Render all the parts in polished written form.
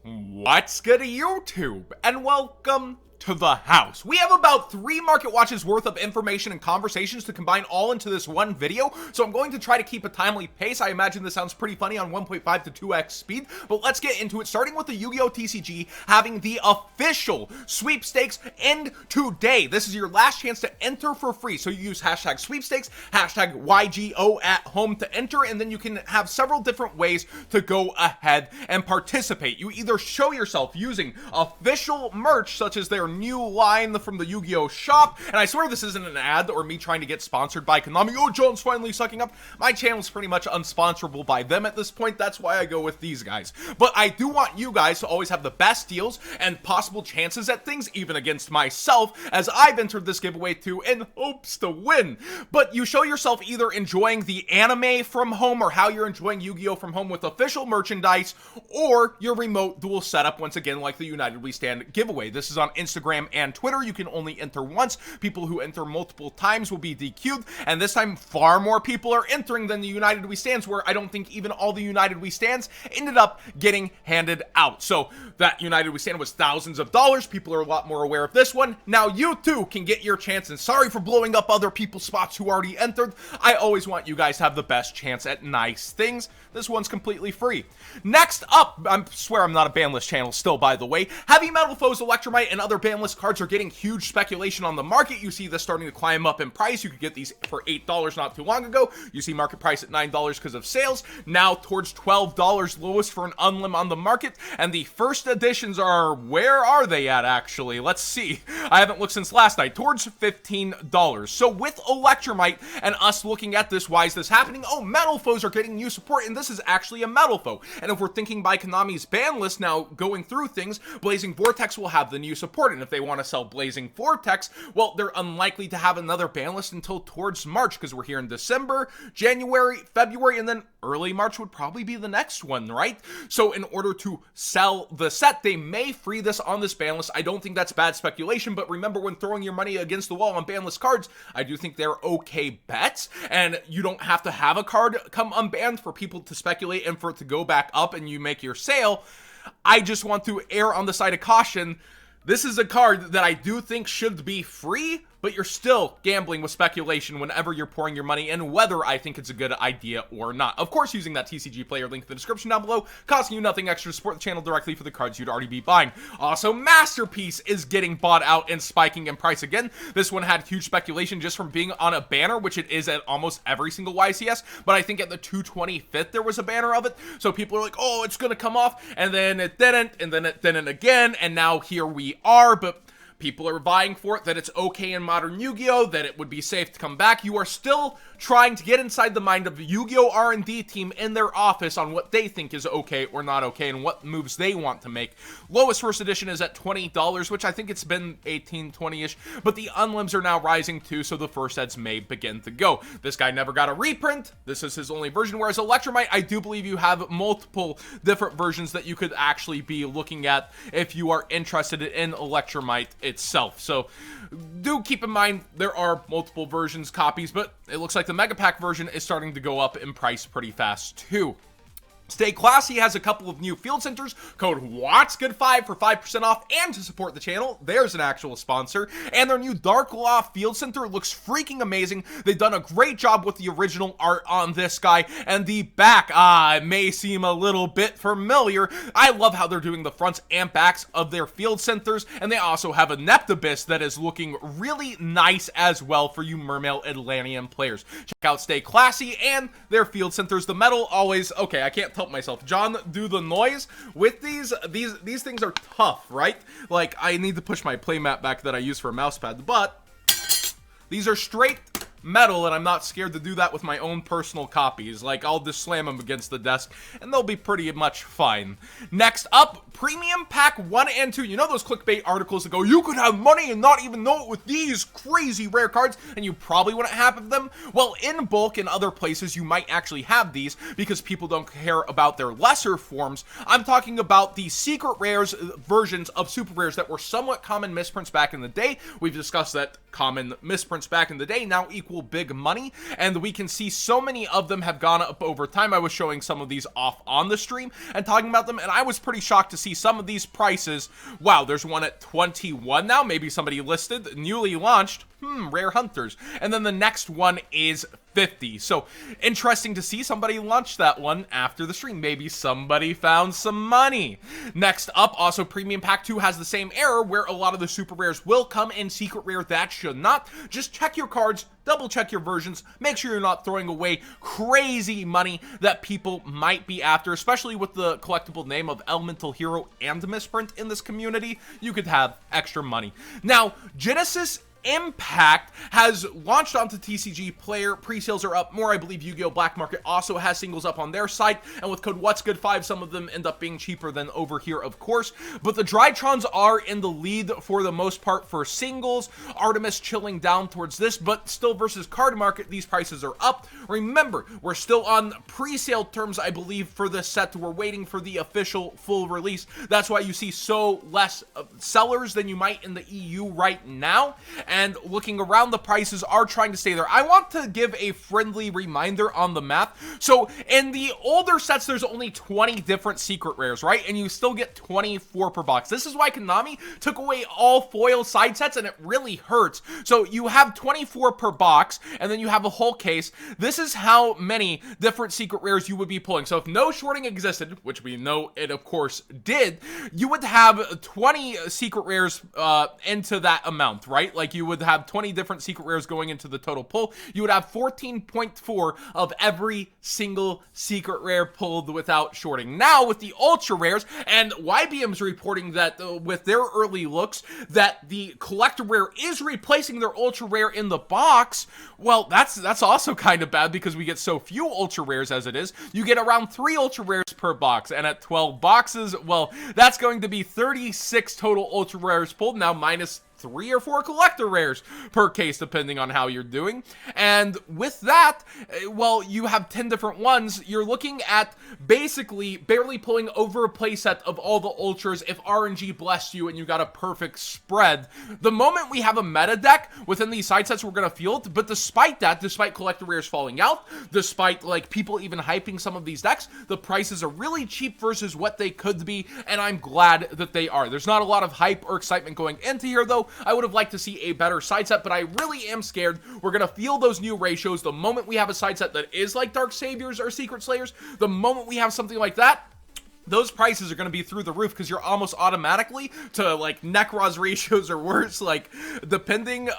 What's good YouTube? And welcome to the house. We have about 3 market watches worth of information and conversations to combine all into this one video, so I'm going to try to keep a timely pace. I imagine this sounds pretty funny on 1.5 to 2x speed, but let's get into it, starting with the Yu-Gi-Oh! TCG having the official sweepstakes end today. This is your last chance to enter for free, so you use hashtag sweepstakes, hashtag YGO at home to enter, and then you can have several different ways to go ahead and participate. You either show yourself using official merch, such as their new line from the Yu-Gi-Oh! Shop, and I swear this isn't an ad or me trying to get sponsored by Konami. Oh, John's finally sucking up. My channel's pretty much unsponsorable by them at this point. That's why I go with these guys. But I do want you guys to always have the best deals and possible chances at things, even against myself, as I've entered this giveaway too in hopes to win. But you show yourself either enjoying the anime from home or how you're enjoying Yu-Gi-Oh! From home with official merchandise, or your remote duel setup, once again like the United We Stand giveaway. This is on Instagram and Twitter. You can only enter once. People who enter multiple times will be DQ'd, and this time far more people are entering than the United We Stands, where I don't think even all the United We Stands ended up getting handed out. So that United We Stand was thousands of dollars. People are a lot more aware of this one. Now you too can get your chance, and sorry for blowing up other people's spots who already entered. I always want you guys to have the best chance at nice things. This one's completely free. Next up, I swear I'm not a Banlist channel still, by the way. Heavy Metal Foes, Electromite, and other Banlist cards are getting huge speculation on the market. You see this starting to climb up in price. You could get these for $8 not too long ago. You see market price at $9 because of sales. Now towards $12 lowest for an unlim on the market. And the first editions are, where are they at actually? Let's see. I haven't looked since last night. Towards $15. So with Electromite and us looking at this, why is this happening? Oh, Metal Foes are getting new support, and this is actually a Metal Foe. And if we're thinking by Konami's ban list now, going through things, Blazing Vortex will have the new support. And if they want to sell Blazing Vortex, well, they're unlikely to have another ban list until towards March, because we're here in December, January, February, and then early March would probably be the next one, right? So in order to sell the set, they may free this on this ban list. I don't think that's bad speculation, but remember, when throwing your money against the wall on ban list cards, I do think they're okay bets, and you don't have to have a card come unbanned for people to speculate and for it to go back up and you make your sale. I just want to err on the side of caution. This is a card that I do think should be free, but you're still gambling with speculation whenever you're pouring your money in whether I think it's a good idea or not. Of course, using that TCG player link in the description down below, costing you nothing extra to support the channel directly for the cards you'd already be buying. Also, Masterpiece is getting bought out and spiking in price again. This one had huge speculation just from being on a banner, which it is at almost every single YCS, but I think at the 225th there was a banner of it, so people are like, oh, it's gonna come off, and then it didn't, and then it didn't again, and now here we are. But people are vying for it, that it's okay in modern Yu-Gi-Oh!, that it would be safe to come back. You are still trying to get inside the mind of the Yu-Gi-Oh! R&D team in their office on what they think is okay or not okay and what moves they want to make. Lowest first edition is at $20, which I think it's been 18, 20-ish, but the unlims are now rising too, so the first eds may begin to go. This guy never got a reprint. This is his only version, whereas Electromite, I do believe you have multiple different versions that you could actually be looking at if you are interested in Electromite itself. So do keep in mind there are multiple versions, copies, but it looks like the Mega Pack version is starting to go up in price pretty fast too. Stay Classy has a couple of new field centers. Code WhatsGood5 for 5% off, and to support the channel, there's an actual sponsor. And their new Dark Law Field Center looks freaking amazing. They've done a great job with the original art on this guy, and the back, it may seem a little bit familiar. I love how they're doing the fronts and backs of their field centers, and they also have a Neptibus that is looking really nice as well for you Mermail Atlantean players. Check out Stay Classy and their field centers. The metal always, okay, I can't help myself. John, do the noise with these things are tough, right? Like, I need to push my playmat back that I use for a mouse pad, but these are straight metal, and I'm not scared to do that with my own personal copies. Like, I'll just slam them against the desk and they'll be pretty much fine. Next up, Premium Pack 1 and 2. You know those clickbait articles that go, you could have money and not even know it with these crazy rare cards, and you probably wouldn't have them? Well, in bulk in other places you might actually have these because people don't care about their lesser forms. I'm talking about the secret rares versions of super rares that were somewhat common misprints back in the day. We've discussed that common misprints back in the day now equal equal big money, and we can see so many of them have gone up over time. I was showing some of these off on the stream and talking about them, and I was pretty shocked to see some of these prices. Wow, there's one at 21 now, maybe somebody listed, newly launched, rare hunters, and then the next one is 50. So interesting to see somebody launch that one after the stream. Maybe somebody found some money. Next up, also Premium Pack 2 has the same error where a lot of the super rares will come in secret rare. That should not. Just check your cards, double check your versions, make sure you're not throwing away crazy money that people might be after, especially with the collectible name of Elemental Hero and Misprint in this community. You could have extra money. Now, Genesis Impact has launched onto TCG Player. Pre-sales are up more. I believe Yu-Gi-Oh! Black Market also has singles up on their site, and with code What's Good 5, some of them end up being cheaper than over here, of course. But the Drytrons are in the lead for the most part for singles. Artemis chilling down towards this, but still versus card market, these prices are up. Remember, we're still on pre-sale terms, I believe, for this set. We're waiting for the official full release. That's why you see so less sellers than you might in the EU right now. And looking around, the prices are trying to stay there. I want to give a friendly reminder on the math. So in the older sets, there's only 20 different secret rares, right? And you still get 24 per box. This is why Konami took away all foil side sets, and it really hurts. So you have 24 per box, and then you have a whole case. This is how many different secret rares you would be pulling. So if no shorting existed, which we know it of course did, you would have 20 secret rares into that amount, right? Like you would have 20 different secret rares going into the total pull. You would have 14.4 of every single secret rare pulled without shorting. Now with the ultra rares, and YBM's reporting that with their early looks that the collector rare is replacing their ultra rare in the box. Well, that's also kind of bad because we get so few ultra rares as it is. You get around 3 ultra rares per box, and at 12 boxes, well, that's going to be 36 total ultra rares pulled, now minus 3 or 4 collector rares per case, depending on how you're doing. And with that, well, you have 10 different ones. You're looking at basically barely pulling over a playset of all the ultras if RNG blessed you and you got a perfect spread. The moment we have a meta deck within these side sets, we're going to feel it. But despite that, despite collector rares falling out, despite like people even hyping some of these decks, the prices are really cheap versus what they could be, and I'm glad that they are. There's not a lot of hype or excitement going into here, though. I would have liked to see a better side set, but I really am scared we're going to feel those new ratios the moment we have a side set that is like Dark Saviors or Secret Slayers. The moment we have something like that, those prices are going to be through the roof because you're almost automatically to like Necros ratios or worse, like depending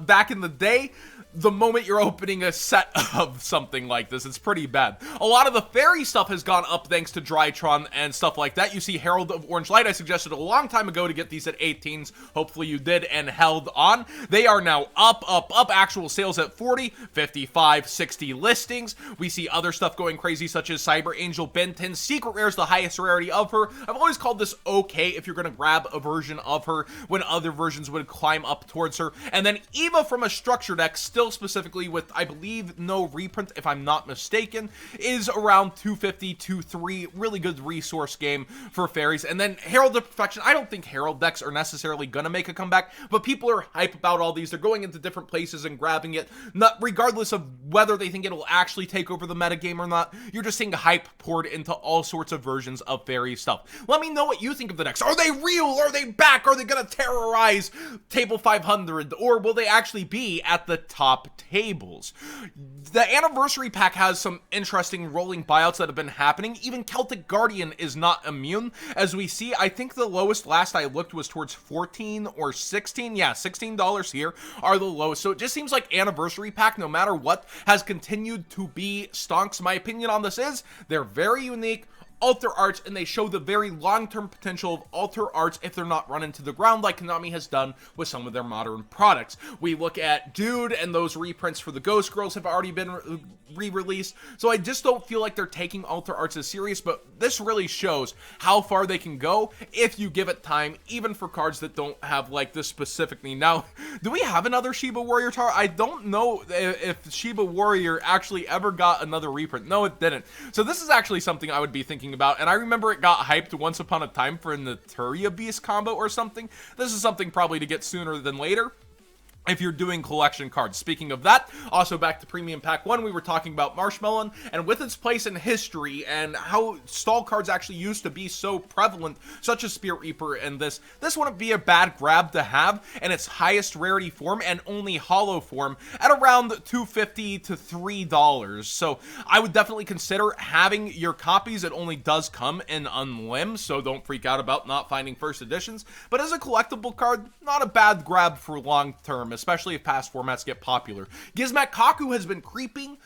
back in the day. The moment you're opening a set of something like this, it's pretty bad. A lot of the fairy stuff has gone up thanks to Drytron and stuff like that. You see Herald of Orange Light. I suggested a long time ago to get these at 18s. Hopefully you did and held on. They are now up. Actual sales at 40, 55, 60 listings. We see other stuff going crazy such as Cyber Angel Ben 10. Secret Rare is the highest rarity of her. I've always called this okay if you're going to grab a version of her when other versions would climb up towards her. And then Eva from a structure deck, still specifically with, I believe, no reprint, if I'm not mistaken, is around 250, 230. Really good resource game for fairies. And then Herald of Perfection. I don't think Herald decks are necessarily gonna make a comeback, but people are hype about all these. They're going into different places and grabbing it, not regardless of whether they think it'll actually take over the metagame or not. You're just seeing hype poured into all sorts of versions of fairy stuff. Let me know what you think of the decks. Are they real? Are they back? Are they gonna terrorize Table 500? Or will they actually be at the top tables? The anniversary pack has some interesting rolling buyouts that have been happening. Even Celtic Guardian is not immune. As we see, I think the lowest last I looked was towards 14 or 16. Yeah, $16 here are the lowest. So it just seems like anniversary pack, no matter what, has continued to be stonks. My opinion on this is they're very unique alter arts, and they show the very long-term potential of alter arts if they're not run into the ground like Konami has done with some of their modern products. We look at Dude, and those reprints for the Ghost Girls have already been re-released, so I just don't feel like they're taking alter arts as serious, but this really shows how far they can go if you give it time, even for cards that don't have like this specific need. Now, do we have another Shiba Warrior Tar? I don't know if Shiba Warrior actually ever got another reprint. No, it didn't. So this is actually something I would be thinking about, and I remember it got hyped once upon a time for a Naturia Beast combo or something. This is something probably to get sooner than later. if you're doing collection cards. Speaking of that, also back to Premium Pack 1, we were talking about Marshmallow, and with its place in history and how stall cards actually used to be so prevalent, such as Spirit Reaper and this wouldn't be a bad grab to have in its highest rarity form and only holo form at around $2.50 to $3. So I would definitely consider having your copies. It only does come in unlim, so don't freak out about not finding first editions, but as a collectible card, not a bad grab for long term, especially if past formats get popular. Gizmak Kaku has been creeping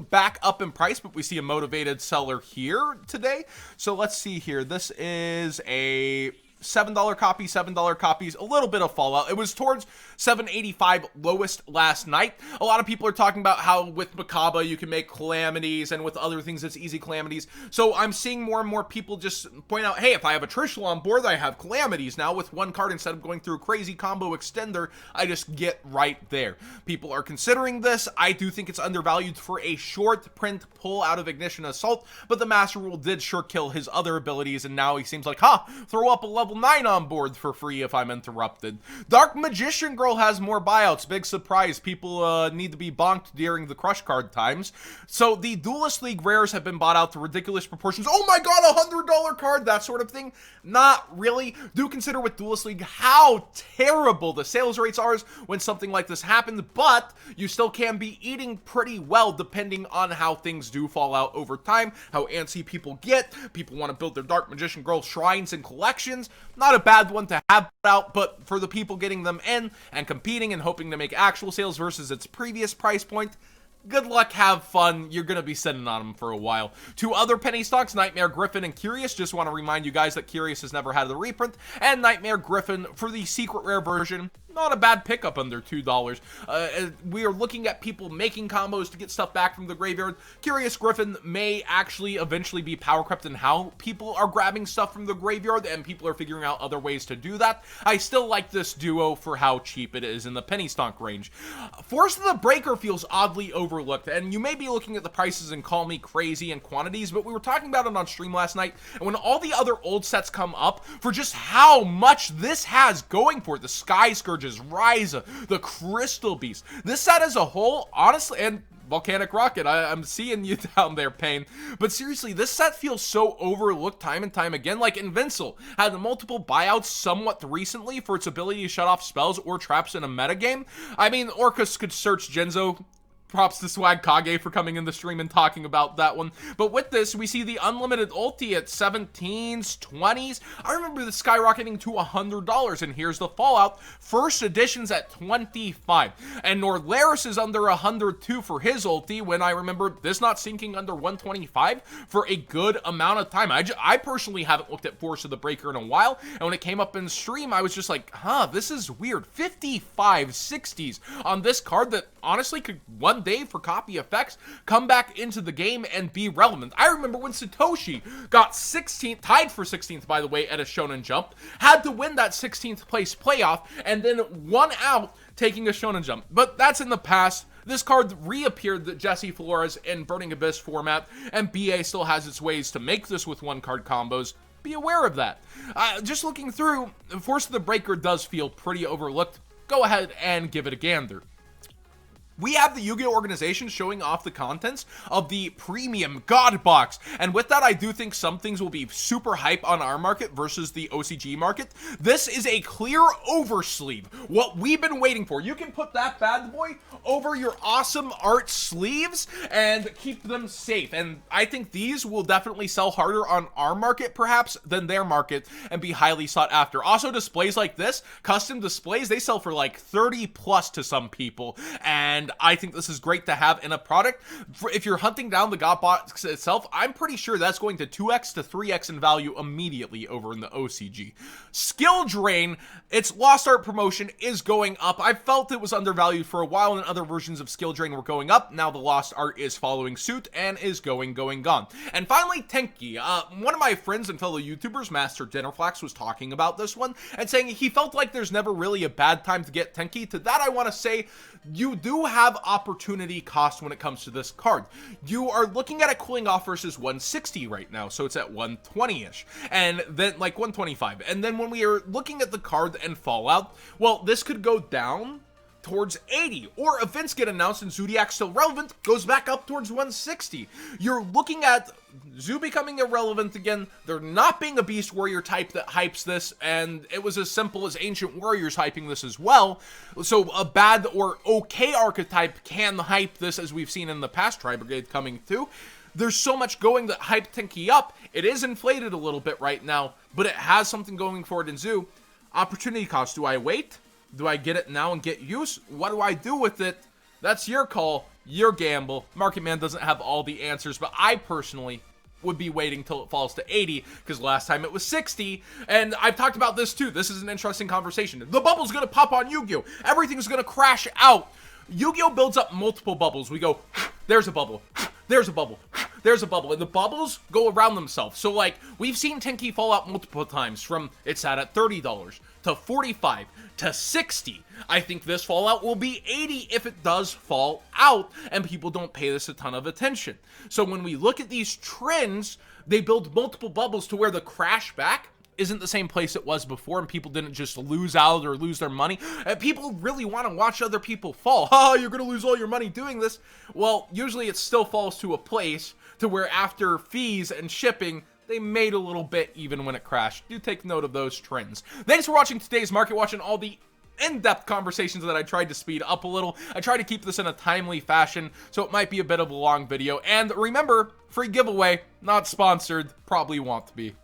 back up in price, but we see a motivated seller here today. So let's see here. This is a $7 copy, $7 copies, a little bit of fallout. It was towards $7.85 lowest last night. A lot of people are talking about how with Macabre you can make calamities, and with other things it's easy calamities. So I'm seeing more and more people just point out, hey, if I have a Trishul on board, I have calamities now with one card. Instead of going through a crazy combo extender, I just get right there. People are considering this. I do think it's undervalued for a short print pull out of Ignition Assault, but the Master Rule did sure kill his other abilities, and now he seems like, throw up a level 9 on board for free if I'm interrupted. Dark Magician Girl has more buyouts. Big surprise. People need to be bonked during the crush card times. So the Duelist League rares have been bought out to ridiculous proportions. Oh my god, $100 card, that sort of thing. Not really. Do consider with Duelist League how terrible the sales rates are when something like this happened, but you still can be eating pretty well depending on how things do fall out over time, how antsy people get. People want to build their Dark Magician Girl shrines and collections. Not a bad one to have out, but for the people getting them in and competing and hoping to make actual sales versus its previous price point, good luck, have fun. You're going to be sitting on them for a while. Two other penny stocks, Nightmare Griffin and Curious. Just want to remind you guys that Curious has never had the reprint, and Nightmare Griffin for the secret rare version, not a bad pickup under $2. We are looking at people making combos to get stuff back from the graveyard. Curious Griffin may actually eventually be power crept in how people are grabbing stuff from the graveyard, and people are figuring out other ways to do that. I still like this duo for how cheap it is in the penny stock range. Force of the Breaker feels oddly overlooked, and you may be looking at the prices and call me crazy in quantities, but we were talking about it on stream last night, and when all the other old sets come up for just how much this has going for it, the Sky Scourge, Ryza, the Crystal Beast, this set as a whole, honestly, and Volcanic Rocket, I'm seeing you down there, Pain, but seriously, this set feels so overlooked time and time again. Like Invincible had multiple buyouts somewhat recently for its ability to shut off spells or traps in a metagame. I mean, Orcus could search Genzo. Props to Swag Kage for coming in the stream and talking about that one. But with this, we see the unlimited ulti at 17s, 20s. I remember the skyrocketing to $100, and here's the fallout. First edition's at 25. And Norlaris is under 102 for his ulti, when I remember this not sinking under 125 for a good amount of time. I personally haven't looked at Force of the Breaker in a while, and when it came up in stream, I was just like, this is weird. 55, 60s on this card that honestly could one day for copy effects come back into the game and be relevant. I remember when Satoshi got 16th, tied for 16th by the way at a Shonen Jump, had to win that 16th place playoff and then won out taking a Shonen Jump. But that's in the past. This card reappeared, the Jesse Flores in Burning Abyss format, and BA still has its ways to make this with one card combos. Be aware of that. Just looking through, Force of the Breaker does feel pretty overlooked. Go ahead and give it a gander. We have the Yu-Gi-Oh! Organization showing off the contents of the premium God Box. And with that, I do think some things will be super hype on our market versus the OCG market. This is a clear oversleeve. What we've been waiting for. You can put that bad boy over your awesome art sleeves and keep them safe. And I think these will definitely sell harder on our market, perhaps, than their market and be highly sought after. Also, displays like this, custom displays, they sell for like 30 plus to some people. And I think this is great to have in a product. If you're hunting down the God Box itself, I'm pretty sure that's going to 2x to 3x in value immediately over in the OCG. Skill Drain, its Lost Art promotion is going up. I felt it was undervalued for a while and other versions of Skill Drain were going up. Now the Lost Art is following suit and is gone. And finally, Tenki. One of my friends and fellow YouTubers, Master Dinnerflax, was talking about this one and saying he felt like there's never really a bad time to get Tenki. To that, I want to say you do have opportunity cost when it comes to this card. You are looking at it cooling off versus 160 right now, so it's at 120-ish, and then like 125. And then when we are looking at the card and fallout, well, this could go down towards 80, or events get announced and Zodiac's still relevant, goes back up towards 160. You're looking at Zoo becoming irrelevant again, there not being a Beast Warrior type that hypes this, and it was as simple as Ancient Warriors hyping this as well. So a bad or okay archetype can hype this, as we've seen in the past, Tri Brigade coming through. There's so much going that hyped Tinky up. It is inflated a little bit right now, but it has something going for it in Zoo. Opportunity cost, do I wait? Do I get it now and get use? What do I do with it? That's your call, your gamble. Market Man doesn't have all the answers, but I personally would be waiting till it falls to 80, because last time it was 60, and I've talked about this too. This is an interesting conversation. The bubble's gonna pop on Yu-Gi-Oh! Everything's gonna crash out. Yu-Gi-Oh! Builds up multiple bubbles. We go, there's a bubble, there's a bubble, there's a bubble, and the bubbles go around themselves. So like, we've seen Tinky fall out multiple times from, it's sat at $30 to 45 to 60. I think this fallout will be 80 if it does fall out and people don't pay this a ton of attention. So when we look at these trends, they build multiple bubbles to where the crash back isn't the same place it was before, and people didn't just lose out or lose their money. And people really want to watch other people fall. Oh, you're gonna lose all your money doing this. Well, usually it still falls to a place to where after fees and shipping, they made a little bit even when it crashed. Do take note of those trends. Thanks for watching today's Market Watch and all the in-depth conversations that I tried to speed up a little. I tried to keep this in a timely fashion, so it might be a bit of a long video. And remember, free giveaway, not sponsored, probably won't be.